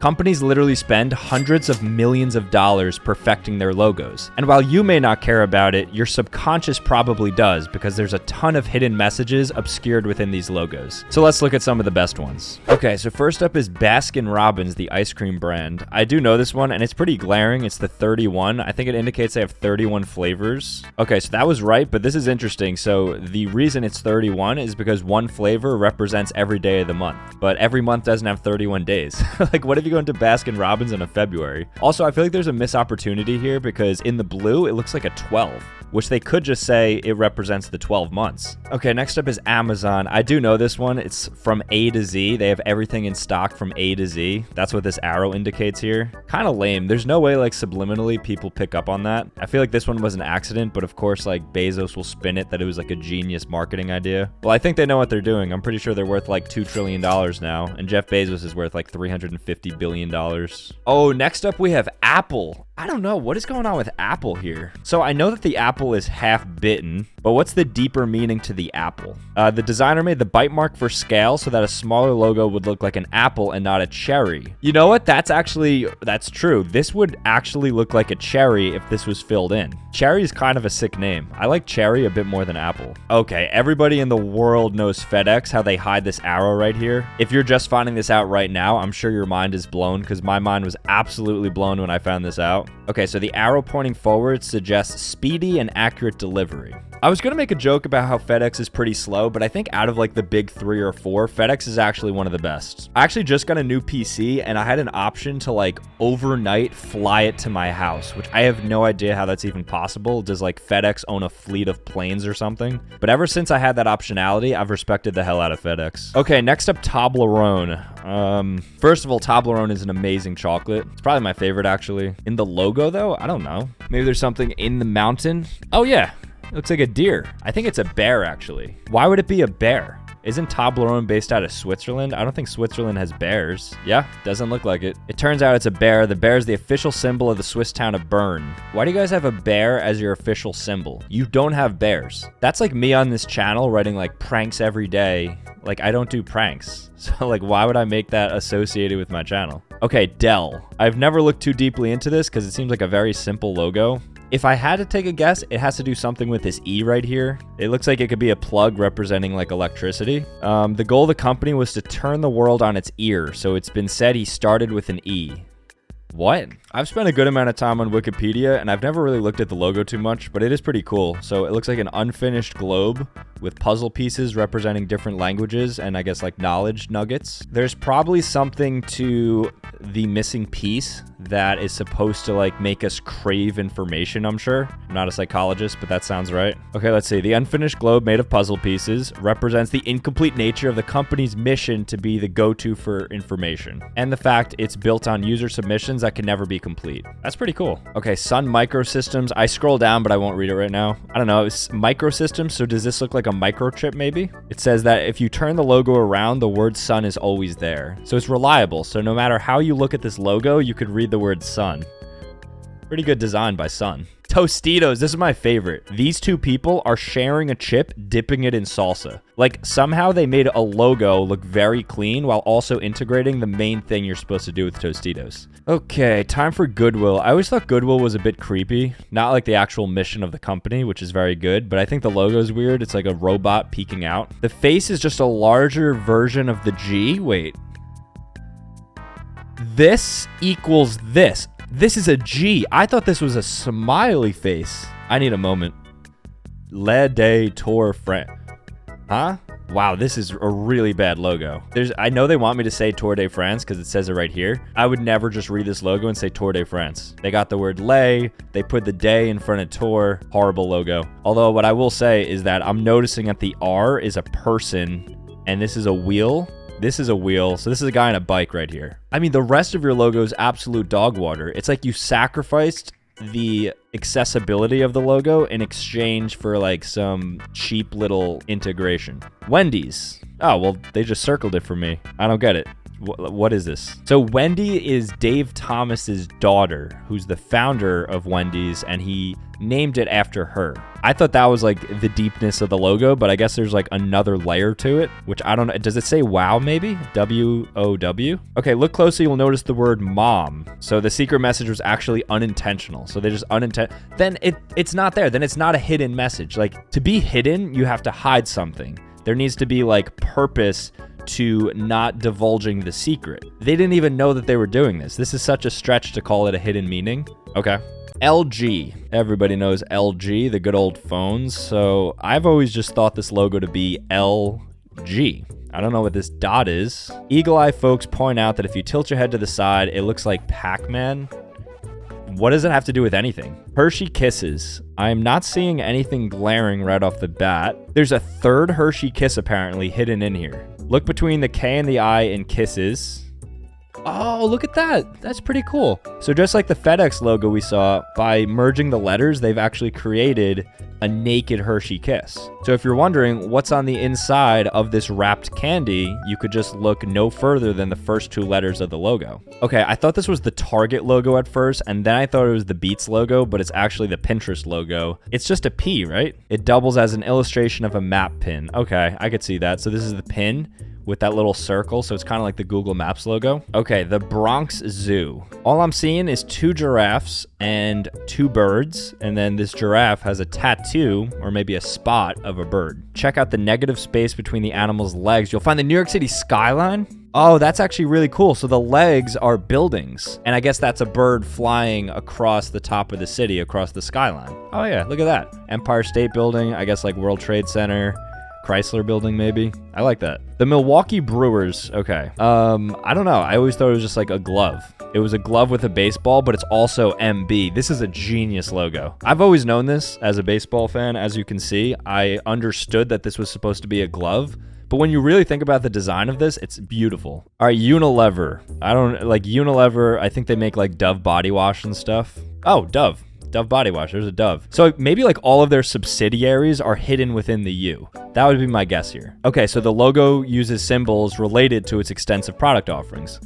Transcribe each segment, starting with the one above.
Companies literally spend hundreds of millions of dollars perfecting their logos. And while you may not care about it, your subconscious probably does, because there's a ton of hidden messages obscured within these logos. So let's look at some of the best ones. Okay, so first up is Baskin Robbins, the ice cream brand. I do know this one, and it's pretty glaring. It's the 31. I think it indicates they have 31 flavors. Okay, so that was right, but this is interesting. So the reason it's 31 is because one flavor represents every day of the month, but every month doesn't have 31 days. Like, what if you go into Baskin Robbins in a February? Also, I feel like there's a missed opportunity here, because in the blue, it looks like a 12. Which they could just say it represents the 12 months. Okay, next up is Amazon. I do know this one. It's from A to Z. They have everything in stock from A to Z. That's what this arrow indicates here. Kind of lame. There's no way, like, subliminally people pick up on that. I feel like this one was an accident, but of course, like, Bezos will spin it that it was like a genius marketing idea. Well, I think they know what they're doing. I'm pretty sure they're worth like $2 trillion now, and Jeff Bezos is worth like $350 billion. Oh, next up we have Apple. I don't know. What is going on with Apple here? So I know that the apple is half bitten, but what's the deeper meaning to the apple? The designer made the bite mark for scale so that a smaller logo would look like an apple and not a cherry. You know what? That's true. This would actually look like a cherry if this was filled in. Cherry is kind of a sick name. I like cherry a bit more than apple. Okay, everybody in the world knows Fedex, how they hide this arrow right here. If you're just finding this out right now, I'm sure your mind is blown, because my mind was absolutely blown when I found this out. Okay, so the arrow pointing forward suggests speedy and accurate delivery. I was going to make a joke about how FedEx is pretty slow, but I think out of like the big 3 or 4, FedEx is actually one of the best. I actually just got a new PC, and I had an option to like overnight fly it to my house, which I have no idea how that's even possible. Does like FedEx own a fleet of planes or something? But ever since I had that optionality, I've respected the hell out of FedEx. Okay, next up, Toblerone. First of all, Toblerone is an amazing chocolate. It's probably my favorite, actually. In the logo, though, I don't know. Maybe there's something in the mountain. Oh, yeah. It looks like a deer. I think it's a bear, actually. Why would it be a bear? Isn't Toblerone based out of Switzerland? I don't think Switzerland has bears. Yeah, doesn't look like it. It turns out it's a bear. The bear is the official symbol of the Swiss town of Bern. Why do you guys have a bear as your official symbol? You don't have bears. That's like me on this channel writing like pranks every day. Like, I don't do pranks. So like, why would I make that associated with my channel? Okay, Dell. I've never looked too deeply into this because it seems like a very simple logo. If I had to take a guess, it has to do something with this E right here. It looks like it could be a plug representing like electricity. The goal of the company was to turn the world on its ear, so it's been said he started with an E. What? I've spent a good amount of time on Wikipedia, and I've never really looked at the logo too much, but it is pretty cool. So it looks like an unfinished globe with puzzle pieces representing different languages and I guess like knowledge nuggets. There's probably something to the missing piece that is supposed to like make us crave information, I'm sure. I'm not a psychologist, but that sounds right. Okay, let's see. The unfinished globe made of puzzle pieces represents the incomplete nature of the company's mission to be the go-to for information, and the fact it's built on user submissions that can never be complete. That's pretty cool. Okay, Sun Microsystems. I scroll down, but I won't read it right now. I don't know. It's microsystems, so does this look like a microchip maybe? It says that if you turn the logo around, the word sun is always there. So it's reliable. So no matter how you look at this logo, you could read the word sun. Pretty good design by Sun. Tostitos, this is my favorite. These two people are sharing a chip, dipping it in salsa. Like, somehow they made a logo look very clean while also integrating the main thing you're supposed to do with Tostitos. Okay, time for Goodwill. I always thought Goodwill was a bit creepy. Not like the actual mission of the company, which is very good, but I think the logo's weird. It's like a robot peeking out. The face is just a larger version of the G. Wait. This equals this. This is a G. I thought this was a smiley face. I need a moment. Le de Tour France. Huh? Wow, this is a really bad logo. I know they want me to say Tour de France because it says it right here. I would never just read this logo and say Tour de France. They got the word le, they put the de in front of tour. Horrible logo. Although what I will say is that I'm noticing that the R is a person and this is a wheel. This is a wheel, so this is a guy on a bike right here. I mean, the rest of your logo is absolute dog water. It's like you sacrificed the accessibility of the logo in exchange for like some cheap little integration. Wendys. Oh, well, they just circled it for me. I don't get it. What is this? So Wendy is Dave Thomas's daughter, who's the founder of Wendy's, and he named it after her. I thought that was like the deepness of the logo, but I guess there's like another layer to it, which I don't know. Does it say wow maybe? W-O-W? Okay, look closely, you'll notice the word mom. So the secret message was actually unintentional. So they just then it's not there. Then it's not a hidden message. Like, to be hidden, you have to hide something. There needs to be like purpose to not divulging the secret. They didn't even know that they were doing this. This is such a stretch to call it a hidden meaning. Okay. LG. Everybody knows LG, the good old phones. So I've always just thought this logo to be LG. I don't know what this dot is. Eagle Eye folks point out that if you tilt your head to the side, it looks like Pac-Man. What does it have to do with anything? Hershey Kisses. I am not seeing anything glaring right off the bat. There's a third Hershey Kiss apparently hidden in here. Look between the K and the I in Kisses. Oh, look at that. That's pretty cool. So just like the Fedex logo we saw, by merging the letters, they've actually created a naked Hershey Kiss. So if you're wondering what's on the inside of this wrapped candy, you could just look no further than the first two letters of the logo. Okay, I thought this was the Target logo at first, and then I thought it was the Beats logo, but it's actually the Pinterest logo. It's just a P, right? It doubles as an illustration of a map pin. Okay, I could see that. So this is the pin with that little circle, so it's kind of like the Google Maps logo. Okay, the Bronx Zoo. All I'm seeing is two giraffes and two birds, and then this giraffe has a tattoo, or maybe a spot, of a bird. Check out the negative space between the animal's legs. You'll find the New York City skyline. Oh, that's actually really cool. So the legs are buildings, and I guess that's a bird flying across the top of the city, across the skyline. Oh yeah, look at that. Empire State Building, I guess like World Trade Center, Chrysler Building maybe. I like that. The Milwaukee Brewers. Okay. I don't know. I always thought it was just like a glove. It was a glove with a baseball, but it's also MB. This is a genius logo. I've always known this as a baseball fan. As you can see, I understood that this was supposed to be a glove, but when you really think about the design of this, it's beautiful. All right, Unilever. I don't like Unilever. I think they make like Dove body wash and stuff. Oh, Dove body wash. There's a Dove. So maybe like all of their subsidiaries are hidden within the U. That would be my guess here. Okay, so the logo uses symbols related to its extensive product offerings.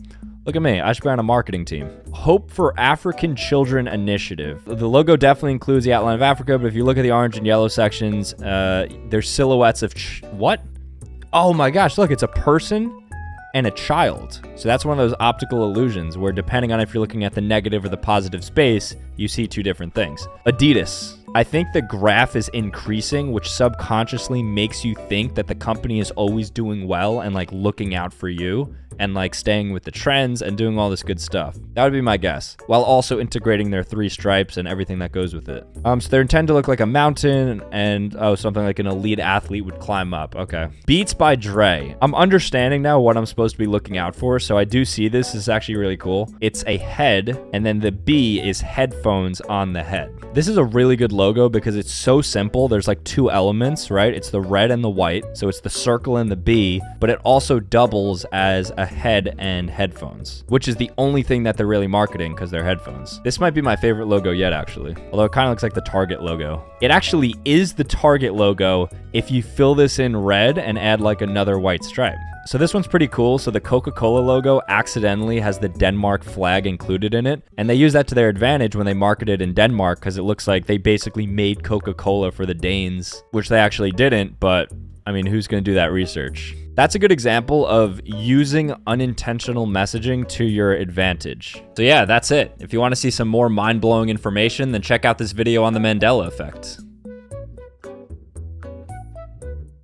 Look at me, I should be on a marketing team. Hope for African Children Initiative. The logo definitely includes the outline of Africa, but if you look at the orange and yellow sections, there's silhouettes of what? Oh my gosh, look, it's a person and a child. So that's one of those optical illusions where depending on if you're looking at the negative or the positive space, you see two different things. Adidas. I think the graph is increasing, which subconsciously makes you think that the company is always doing well and like looking out for you and like staying with the trends and doing all this good stuff. That would be my guess, while also integrating their three stripes and everything that goes with it. So they're intended to look like a mountain and something like an elite athlete would climb up. Okay. Beats by Dre. I'm understanding now what I'm supposed to be looking out for, so I do see this. This is actually really cool. It's a head, and then the B is headphones on the head. This is a really good logo because it's so simple. There's like two elements, right? It's the red and the white, so it's the circle and the B, but it also doubles as a head and headphones, which is the only thing that they're really marketing because they're headphones. This might be my favorite logo yet, actually. Although it kind of looks like the Target logo. It actually is the Target logo if you fill this in red and add like another white stripe. So this one's pretty cool. So the Coca-Cola logo accidentally has the Denmark flag included in it. And they use that to their advantage when they market it in Denmark because it looks like they basically made Coca-Cola for the Danes, which they actually didn't. But I mean, who's going to do that research? That's a good example of using unintentional messaging to your advantage. So yeah, that's it. If you want to see some more mind-blowing information, then check out this video on the Mandela effect.